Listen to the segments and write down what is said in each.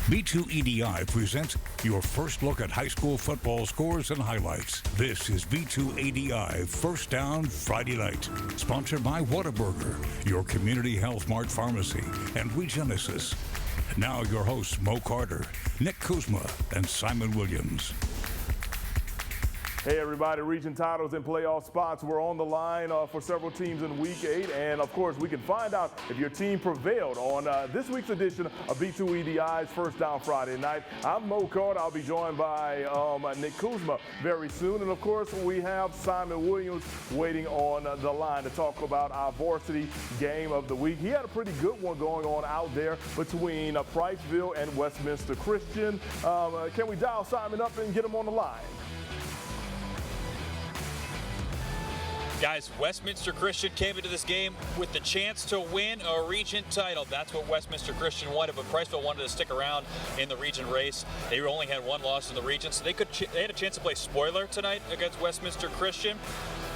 B2EDI presents your first look at high school football scores and highlights. This is B2EDI First Down Friday Night, sponsored by Whataburger, your community health mart pharmacy, and Regenesis. Now your hosts Mo Carter, Nick Kuzma, and Simon Williams. Hey everybody, region titles and playoff spots were on the line for several teams in Week 8, and of course we can find out if your team prevailed on this week's edition of B2EDi's First Down Friday Night. I'm Mo Carter. I'll be joined by Nick Kuzma very soon, and of course we have Simon Williams waiting on the line to talk about our varsity game of the week. He had a pretty good one going on out there between Priceville and Westminster Christian. Can we dial Simon up and get him on the line? Guys, Westminster Christian came into this game with the chance to win a region title. That's what Westminster Christian wanted, but Priceville wanted to stick around in the region race. They only had one loss in the region, so they had a chance to play spoiler tonight against Westminster Christian.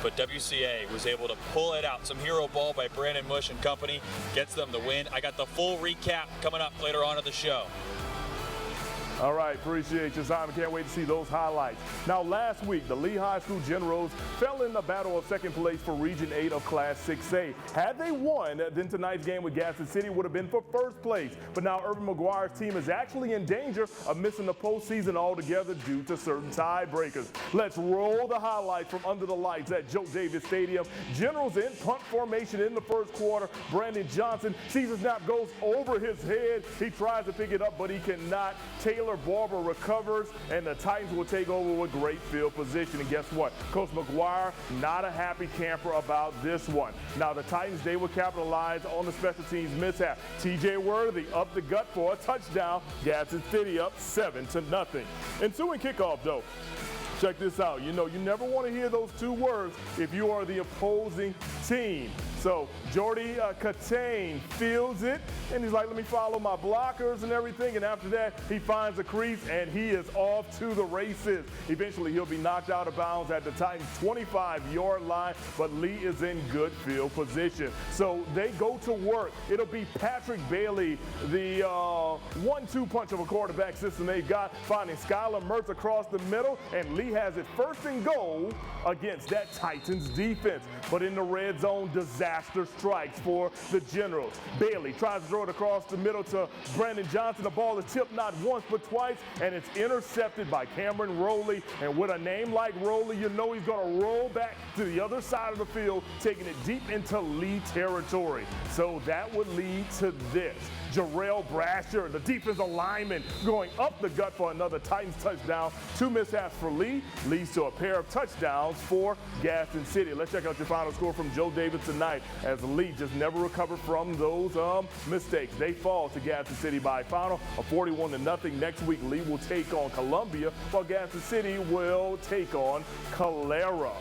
But WCA was able to pull it out. Some hero ball by Brandon Mush and company gets them the win. I got the full recap coming up later on in the show. All right, appreciate you, Simon. Can't wait to see those highlights. Now, last week, the Lee High School Generals fell in the battle of second place for Region 8 of Class 6A. Had they won, then tonight's game with Gadsden City would have been for first place. But now Urban McGuire's team is actually in danger of missing the postseason altogether due to certain tiebreakers. Let's roll the highlights from under the lights at Joe Davis Stadium. Generals in punt formation in the first quarter. Brandon Johnson sees a snap, goes over his head. He tries to pick it up, but he cannot. Taylor Barber recovers, and the Titans will take over with great field position. And guess what? Coach McGuire, not a happy camper about this one. Now, the Titans, they will capitalize on the special teams mishap. TJ Worthy up the gut for a touchdown. Gadsden City up 7-0. Ensuing kickoff, though. Check this out. You know, you never want to hear those two words if you are the opposing team. So Jordy Catane fields it, and he's like, let me follow my blockers and everything. And after that, he finds a crease, and he is off to the races. Eventually, he'll be knocked out of bounds at the Titans' 25-yard line, but Lee is in good field position. So they go to work. It'll be Patrick Bailey, the 1-2 punch of a quarterback system they've got, finding Skylar Mertz across the middle, and Lee has it first and goal against that Titans defense. But in the red zone, disaster strikes for the Generals. Bailey tries to throw it across the middle to Brandon Johnson. The ball is tipped not once but twice, and it's intercepted by Cameron Rowley. And with a name like Rowley, you know he's going to roll back to the other side of the field, taking it deep into Lee territory. So that would lead to this. Jarrell Brasher, the defensive lineman, going up the gut for another Titans touchdown. Two mishaps for Lee leads to a pair of touchdowns for Gadsden City. Let's check out your final score from Joe Davis tonight, as Lee just never recovered from those mistakes. They fall to Gadsden City by a final of 41-0. Next week, Lee will take on Columbia, while Gadsden City will take on Calera.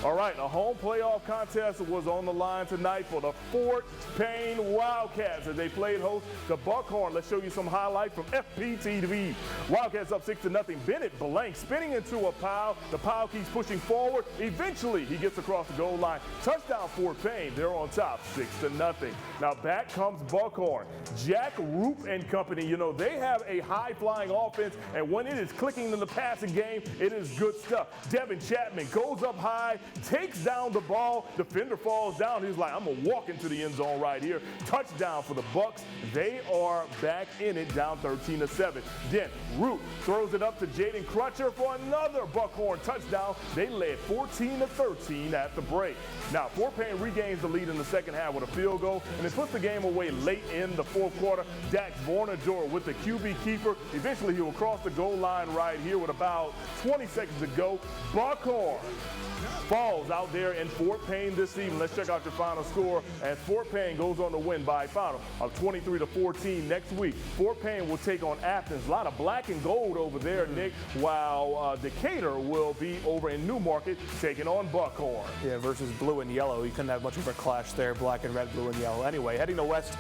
All right, a home playoff contest was on the line tonight for the Fort Payne Wildcats as they played host to Buckhorn. Let's show you some highlights from FPTV. Wildcats up 6-0. Bennett Blank spinning into a pile. The pile keeps pushing forward. Eventually, he gets across the goal line. Touchdown Fort Payne. They're on top, 6-0. Now back comes Buckhorn. Jack Roop and company, you know, they have a high-flying offense, and when it is clicking in the passing game, it is good stuff. Devin Chapman goes up high, takes down the ball. Defender falls down. He's like, I'm going to walk into the end zone right here. Touchdown for the Bucks. They are back in it, down 13-7. Then Root throws it up to Jaden Crutcher for another Buckhorn touchdown. They led 14-13 at the break. Now, Fort Payne regains the lead in the second half with a field goal, and it puts the game away late in the fourth quarter. Dax Vornador with the QB keeper. Eventually, he will cross the goal line right here with about 20 seconds to go. Buckhorn falls out there in Fort Payne this evening. Let's check out your final score as Fort Payne goes on to win by a final of 23-14 next week. Fort Payne will take on Athens. A lot of black and gold over there, Nick, while Decatur will be over in Newmarket taking on Buckhorn. Yeah, versus blue and yellow. You couldn't have much of a clash there, black and red, blue and yellow. Anyway, heading west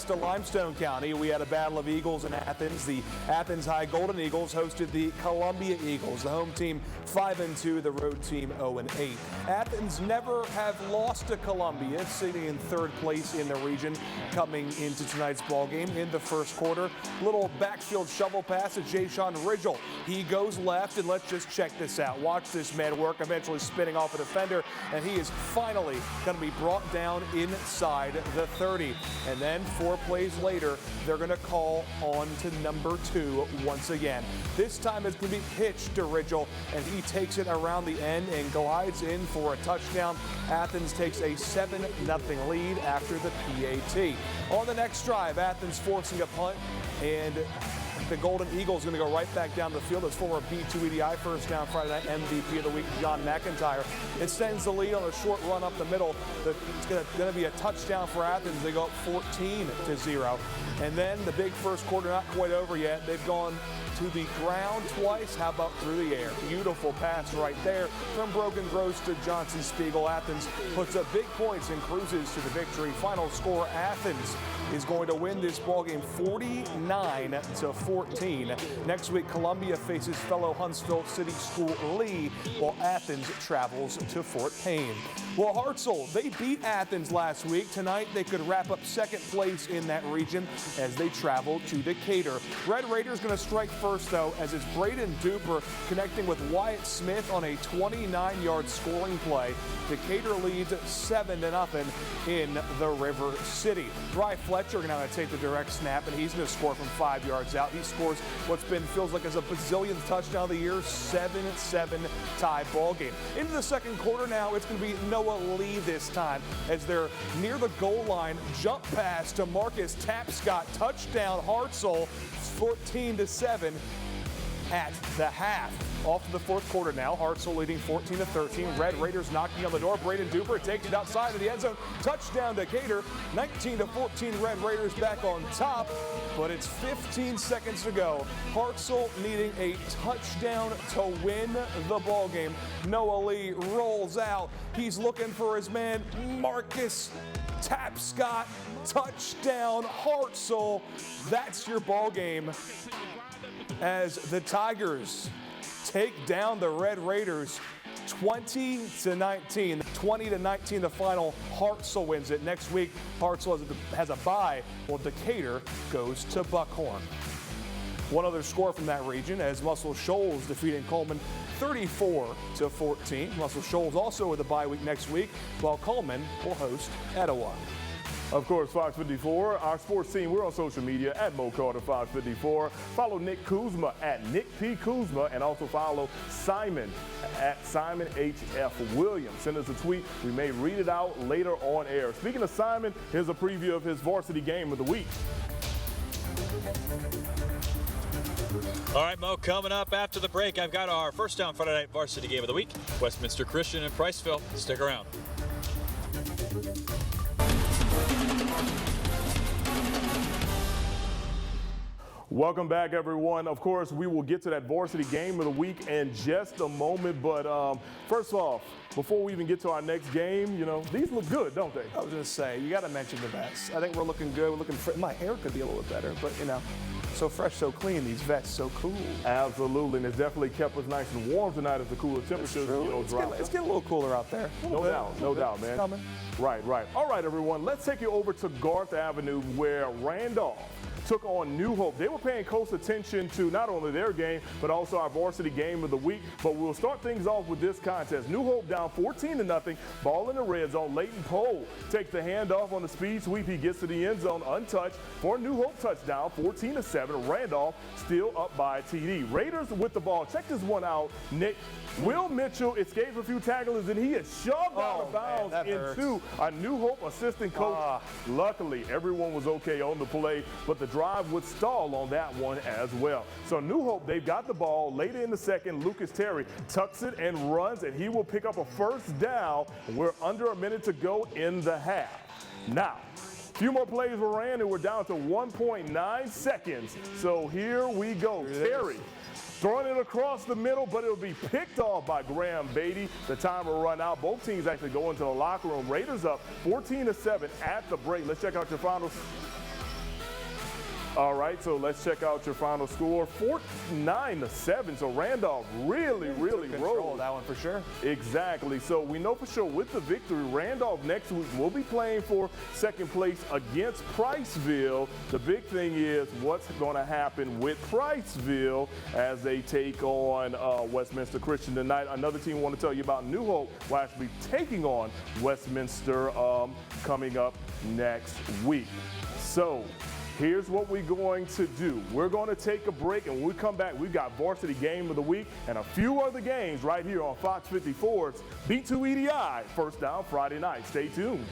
to Limestone County, we had a battle of Eagles in Athens. The Athens High Golden Eagles hosted the Columbia Eagles. The home team 5-2, the road team 0-8. Athens never have lost to Columbia, sitting in third place in the region coming into tonight's ball game. In the first quarter, little backfield shovel pass to Jayshon Ridgel. He goes left, and let's just check this out. Watch this man work, eventually spinning off a defender, and he is finally going to be brought down inside the 30. And then 4 plays later, they're going to call on to number 2 once again. This time it's going to be pitched to Ridgel, and he takes it around the end and glides in for a touchdown. Athens takes a 7-0 lead after the PAT. On the next drive, Athens forcing a punt, and the Golden Eagles going to go right back down the field as former B2EDi first down Friday night MVP of the week, John McIntyre. It sends the lead on a short run up the middle. It's going to be a touchdown for Athens. They go up 14-0. And then the big first quarter not quite over yet. They've gone to the ground twice. How about through the air? Beautiful pass right there from Brogan Gross to Johnson Spiegel. Athens puts up big points and cruises to the victory. Final score, Athens is going to win this ball game 49-14. Next week, Columbia faces fellow Huntsville City School Lee, while Athens travels to Fort Payne. Well, Hartselle, they beat Athens last week. Tonight, they could wrap up second place in that region as they travel to Decatur. Red Raiders going to strike first, though, as it's Braden Duper connecting with Wyatt Smith on a 29-yard scoring play. Decatur leads 7-0 in the River City. Bry Fletcher going to take the direct snap, and he's going to score from 5 yards out. He scores what's feels like as a bazillionth touchdown of the year, 7-7 tie ball game. Into the second quarter now, it's going to be Noah Lee this time as they're near the goal line. Jump pass to Marcus Tapscott, touchdown Hartselle, 14-7 at the half. Off to the fourth quarter now. Hartselle leading 14-13. Red Raiders knocking on the door. Braden Duper takes it outside of the end zone. Touchdown Decatur. 19-14 Red Raiders back on top. But it's 15 seconds to go. Hartselle needing a touchdown to win the ball game. Noah Lee rolls out. He's looking for his man Marcus Tapscott. Touchdown Hartselle. That's your ball game as the Tigers take down the Red Raiders 20-19. 20-19 the final. Hartselle wins it. Next week, Hartselle has a bye, while Decatur goes to Buckhorn. One other score from that region as Muscle Shoals defeating Cullman 34-14. Muscle Shoals also with a bye week next week, while Cullman will host Etowah. Of course, Fox 54, our sports team, we're on social media at Mo Carter Fox 54. Follow Nick Kuzma at Nick P. Kuzma, and also follow Simon at Simon H.F. Williams. Send us a tweet. We may read it out later on air. Speaking of Simon, here's a preview of his varsity game of the week. All right, Mo, coming up after the break, I've got our first down Friday night varsity game of the week, Westminster Christian and Priceville. Stick around. Welcome back, everyone. Of course, we will get to that varsity game of the week in just a moment. But first off, before we even get to our next game, these look good, don't they? I was going to say, you got to mention the vests. I think we're looking good. We're looking my hair could be a little bit better, but so fresh, so clean. These vests, so cool. Absolutely, and it's definitely kept us nice and warm tonight as the cooler temperatures, drop. It's getting a little cooler out there. No doubt, man. It's coming. Right. All right, everyone. Let's take you over to Garth Avenue, where Randolph took on New Hope. They were paying close attention to not only their game, but also our varsity game of the week. But we'll start things off with this contest. New Hope down 14-0, ball in the red zone. Leighton Pohl takes the handoff on the speed sweep. He gets to the end zone untouched for a New Hope touchdown, 14-7. Randolph still up by TD. Raiders with the ball. Check this one out, Nick. Will Mitchell escapes a few tacklers, and he is shoved out of bounds into a New Hope assistant coach. Luckily, everyone was okay on the play, but the drive would stall on that one as well. So New Hope, they've got the ball. Later in the second, Lucas Terry tucks it and runs, and he will pick up a first down. We're under a minute to go in the half. Now, a few more plays were ran, and we're down to 1.9 seconds. So here we go. Terry Throwing it across the middle, but it'll be picked off by Graham Beatty. The time will run out. Both teams actually go into the locker room. Raiders up 14-7 at the break. Let's check out your finals. All right, so let's check out your final score. 9-7. So Randolph really rolled that one for sure. Exactly. So we know for sure with the victory, Randolph next week will be playing for second place against Priceville. The big thing is what's going to happen with Priceville as they take on Westminster Christian tonight. Another team I want to tell you about, New Hope, will actually be taking on Westminster coming up next week. So here's what we're going to do. We're going to take a break, and when we come back, we've got Varsity Game of the Week and a few other games right here on Fox 54's B2EDi First Down Friday night. Stay tuned.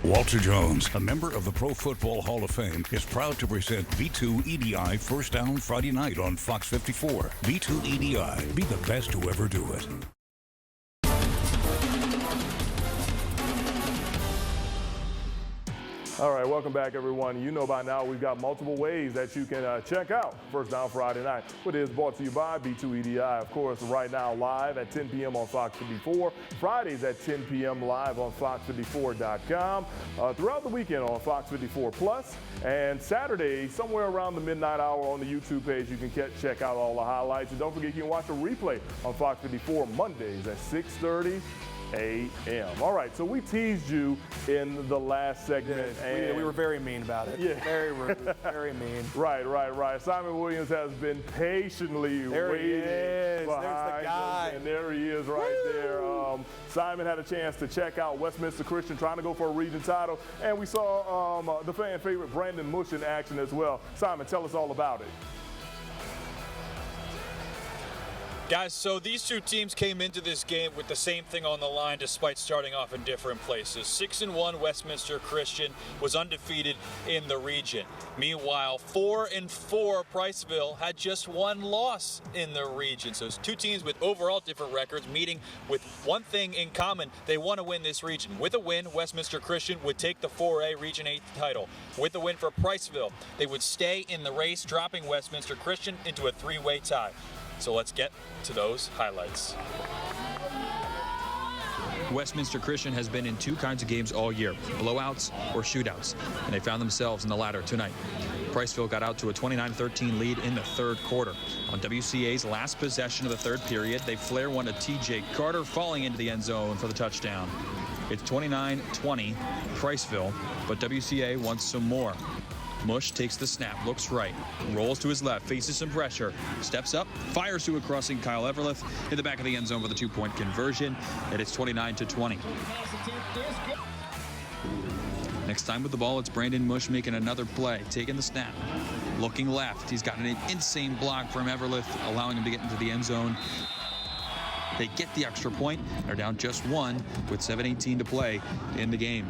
Walter Jones, a member of the Pro Football Hall of Fame, is proud to present B2EDi First Down Friday night on Fox 54. B2EDi, be the best to ever do it. All right, welcome back, everyone. You know by now we've got multiple ways that you can check out First Down Friday night. It is brought to you by B2EDi, of course, right now live at 10 p.m. on Fox 54. Fridays at 10 p.m. live on fox54.com. Throughout the weekend on Fox 54 Plus. And Saturday, somewhere around the midnight hour on the YouTube page, you can check out all the highlights. And don't forget, you can watch a replay on Fox 54 Mondays at 6:30 a.m. All right, so we teased you in the last segment. Yeah, and we were very mean about it. Yeah. Very rude, very mean. Right. Simon Williams has been patiently waiting. He is. There's behind the guy. us, and there he is right there. Simon had a chance to check out Westminster Christian trying to go for a region title, and we saw the fan favorite Brandon Mush in action as well. Simon, tell us all about it. Guys, so these two teams came into this game with the same thing on the line despite starting off in different places. 6-1 Westminster Christian was undefeated in the region. Meanwhile, 4-4 Priceville had just one loss in the region. So it's two teams with overall different records meeting with one thing in common. They want to win this region. With a win, Westminster Christian would take the 4A Region 8 title. With a win for Priceville, they would stay in the race, dropping Westminster Christian into a three-way tie. So let's get to those highlights. Westminster Christian has been in two kinds of games all year, blowouts or shootouts, and they found themselves in the latter tonight. Priceville got out to a 29-13 lead in the third quarter. On WCA's last possession of the third period, they flare one to TJ Carter, falling into the end zone for the touchdown. It's 29-20 Priceville, but WCA wants some more. Mush takes the snap, looks right, rolls to his left, faces some pressure, steps up, fires to a crossing Kyle Everleth in the back of the end zone for the two-point conversion, and it's 29-20. Next time with the ball, it's Brandon Mush making another play, taking the snap, looking left. He's got an insane block from Everleth, allowing him to get into the end zone. They get the extra point. They're down just one with 7:18 to play in the game.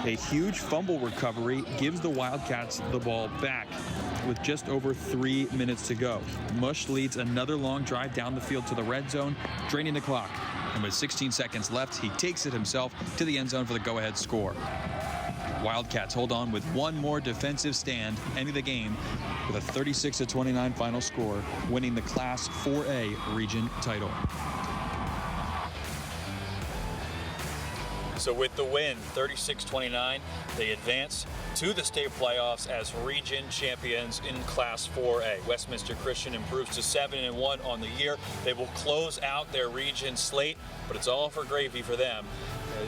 A huge fumble recovery gives the Wildcats the ball back with just over 3 minutes to go. Mush leads another long drive down the field to the red zone, draining the clock. And with 16 seconds left, he takes it himself to the end zone for the go-ahead score. Wildcats hold on with one more defensive stand, ending the game with a 36-29 final score, winning the Class 4A region title. So with the win, 36-29, they advance to the state playoffs as region champions in Class 4A. Westminster Christian improves to 7-1 on the year. They will close out their region slate, but it's all for gravy for them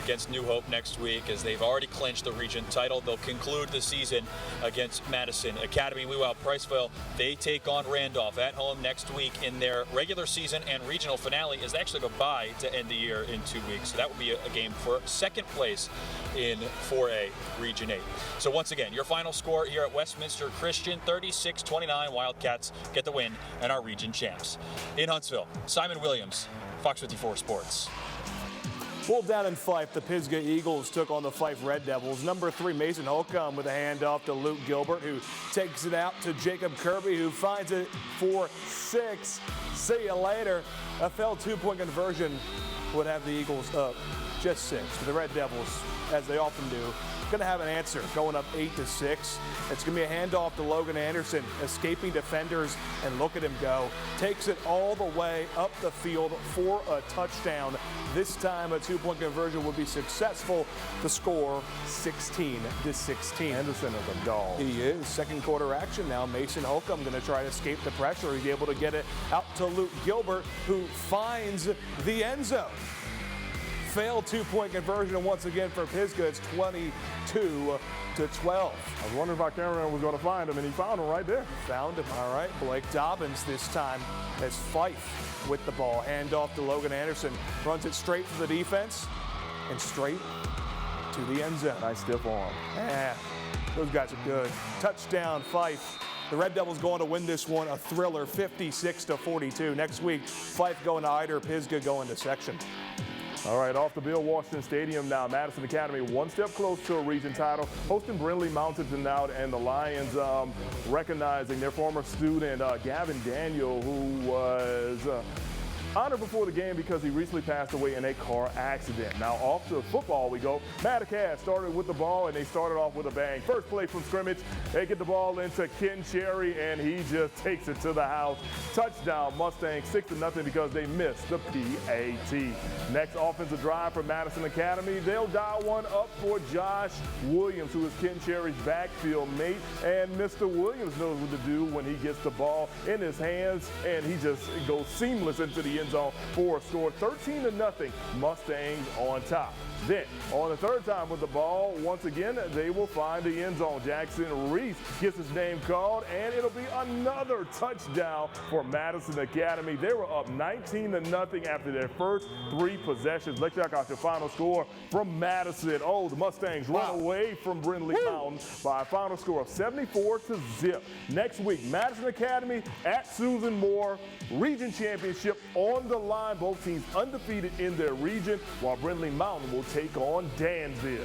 against New Hope next week, as they've already clinched the region title. They'll conclude the season against Madison Academy. Meanwhile, Priceville, they take on Randolph at home next week in their regular season and regional finale is actually a bye to end the year in 2 weeks. So that would be a game for second place in 4A Region 8. So once again, your final score here at Westminster Christian, 36-29. Wildcats get the win and are region champs. In Huntsville, Simon Williams, Fox 54 Sports. Well, down in Fyffe, the Pisgha Eagles took on the Fyffe Red Devils. Number 3, Mason Holcomb with a handoff to Luke Gilbert, who takes it out to Jacob Kirby, who finds it for 6. See you later. A failed two-point conversion would have the Eagles up just 6. But the Red Devils, as they often do, going to have an answer, going up 8-6. It's going to be a handoff to Logan Anderson, escaping defenders, and look at him go. Takes it all the way up the field for a touchdown. This time a 2-point conversion would be successful. The score 16-16. Anderson is a dog. He is. Second quarter action now. Mason Holcomb going to try to escape the pressure. He's able to get it out to Luke Gilbert, who finds the end zone. Failed 2-point conversion once again for Pisgha. It's 22-12. I was wondering if our cameraman was going to find him, and he found him right there. Found him. All right. Blake Dobbins this time as Fyffe with the ball. Hand off to Logan Anderson. Runs it straight for the defense and straight to the end zone. Nice stiff arm. Yeah, those guys are good. Touchdown, Fyffe. The Red Devils going to win this one, a thriller, 56-42. Next week, Fyffe going to Eider, Pisgha going to section. All right, off the Bill Washington Stadium now. Madison Academy one step close to a region title, hosting Brindlee Mountains and the Lions recognizing their former student, Gavin Daniel, who was honored before the game because he recently passed away in a car accident. Now off to football we go. Madison started with the ball, and they started off with a bang. First play from scrimmage, they get the ball into Ken Cherry, and he just takes it to the house. Touchdown Mustangs, 6-0 because they missed the PAT. Next offensive drive for Madison Academy. They'll dial one up for Josh Williams, who is Ken Cherry's backfield mate, and Mr. Williams knows what to do when he gets the ball in his hands, and he just goes seamless into the end zone for a score. 13-0, Mustangs on top. Then, on the third time with the ball, once again, they will find the end zone. Jackson Reese gets his name called, and it'll be another touchdown for Madison Academy. They were up 19-0 after their first 3 possessions. Let's check out the final score from Madison. Oh, the Mustangs run away from Brindlee Mountain by a final score of 74-0. Next week, Madison Academy at Susan Moore, region championship on the line. Both teams undefeated in their region, while Brindlee Mountain will take on Danville.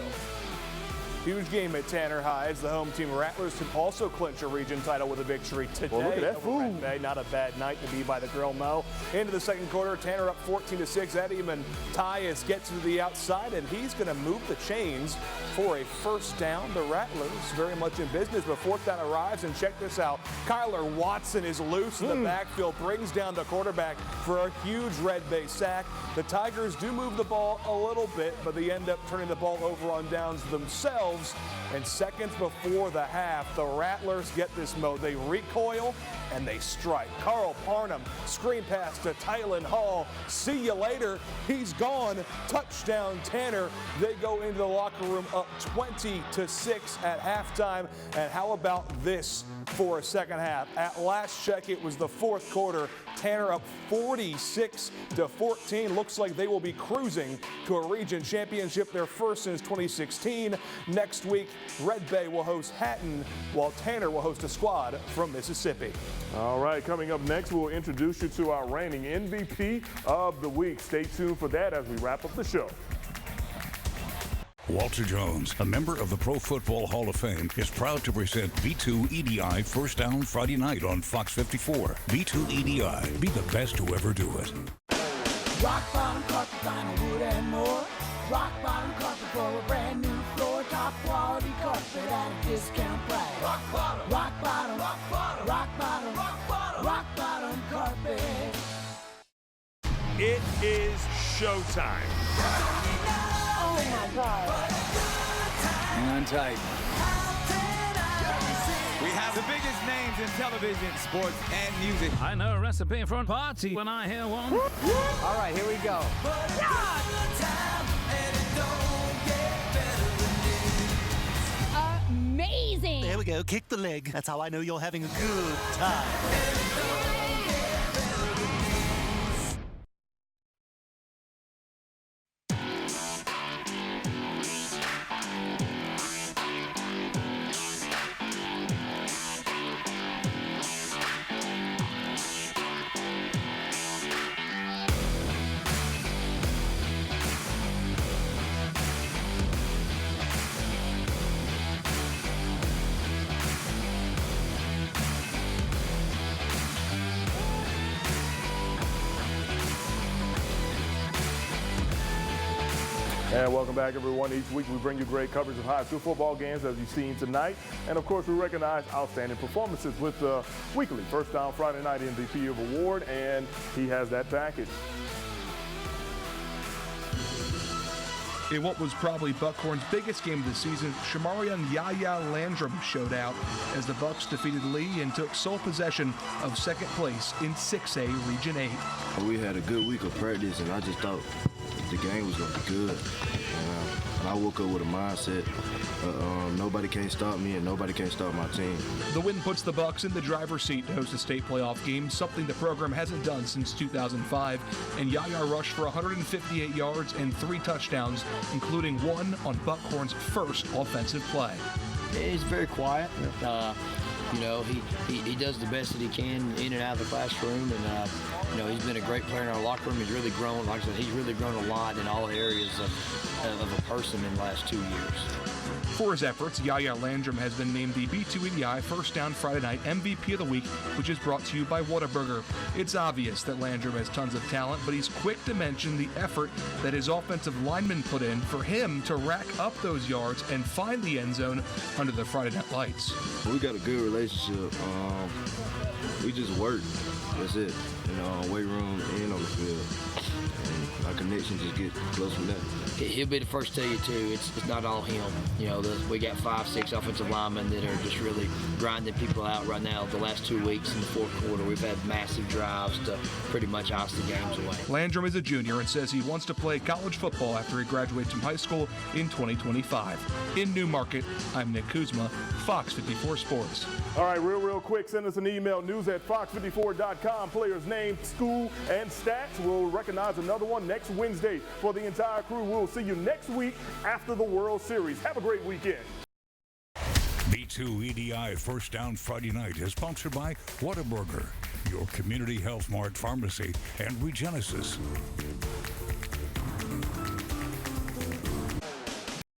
Huge game at Tanner High as the home team Rattlers can also clinch a region title with a victory today. Well, look at that food. Not a bad night to be by the Grill Mo. Into the second quarter, Tanner up 14-6. Eddieman Tyus gets to the outside, and he's going to move the chains for a first down. The Rattlers very much in business, but fourth down arrives, and check this out. Kyler Watson is loose in the backfield, brings down the quarterback for a huge Red Bay sack. The Tigers do move the ball a little bit, but they end up turning the ball over on downs themselves. And seconds before the half, the Rattlers get this mode. They recoil and they strike. Carl Parnham, screen pass to Tylen Hall. See you later. He's gone. Touchdown Tanner. They go into the locker room up 20-6 at halftime. And how about this for a second half? At last check, it was the fourth quarter. Tanner up 46-14. Looks like they will be cruising to a region championship, their first since 2016. Next week, Red Bay will host Hatton, while Tanner will host a squad from Mississippi. All right, coming up next, we'll introduce you to our reigning MVP of the week. Stay tuned for that as we wrap up the show. Walter Jones, a member of the Pro Football Hall of Fame, is proud to present B2EDI First Down Friday night on Fox 54. B2EDI, be the best to ever do it. Rock bottom carpet, vinyl, wood and more. Rock bottom carpet for a brand new floor. Top quality carpet at a discount price. Rock bottom, rock bottom, rock bottom, rock bottom, rock bottom, rock bottom carpet. It is showtime. Oh my God. Hang on tight. We have the biggest names in television, sports, and music. I know a recipe for a party when I hear one. All right, here we go. Amazing. There we go. Kick the leg. That's how I know you're having a good time. And welcome back, everyone. Each week we bring you great coverage of high school football games as you've seen tonight. And of course, we recognize outstanding performances with the weekly First Down Friday Night MVP award, and he has that package. In what was probably Buckhorn's biggest game of the season, Shamarian Yaya Landrum showed out as the Bucks defeated Lee and took sole possession of second place in 6A Region 8. We had a good week of practice, and I just thought the game was going to be good. And I woke up with a mindset, nobody can stop me and nobody can stop my team. The win puts the Bucks in the driver's seat to host a state playoff game, something the program hasn't done since 2005. And Yaya rushed for 158 yards and 3 touchdowns, including one on Buckhorn's first offensive play. He's very quiet. You know, he does the best that he can in and out of the classroom, and you know, he's been a great player in our locker room. He's really grown. Like I said, he's really grown a lot in all areas of a person in the last 2 years. For his efforts, Yaya Landrum has been named the B2EDi First Down Friday Night MVP of the Week, which is brought to you by Whataburger. It's obvious that Landrum has tons of talent, but he's quick to mention the effort that his offensive linemen put in for him to rack up those yards and find the end zone under the Friday Night Lights. We got a good relationship. We just work. That's it. You know, weight room and on the field. And our connection just gets close from that. He'll be the first to tell you, too, it's not all him. You know, we got 5-6 offensive linemen that are just really grinding people out right now. The last 2 weeks in the fourth quarter, we've had massive drives to pretty much ice the games away. Landrum is a junior and says he wants to play college football after he graduates from high school in 2025. In Newmarket, I'm Nick Kuzma, Fox 54 Sports. All right, real quick, send us an email, news@fox54.com. Players' name, school, and stats. We'll recognize another one next Wednesday. For the entire crew, we'll see you next week after the World Series. Have a great weekend. B2EDi First Down Friday Night is sponsored by Whataburger, your community health mart pharmacy, and Regenesis.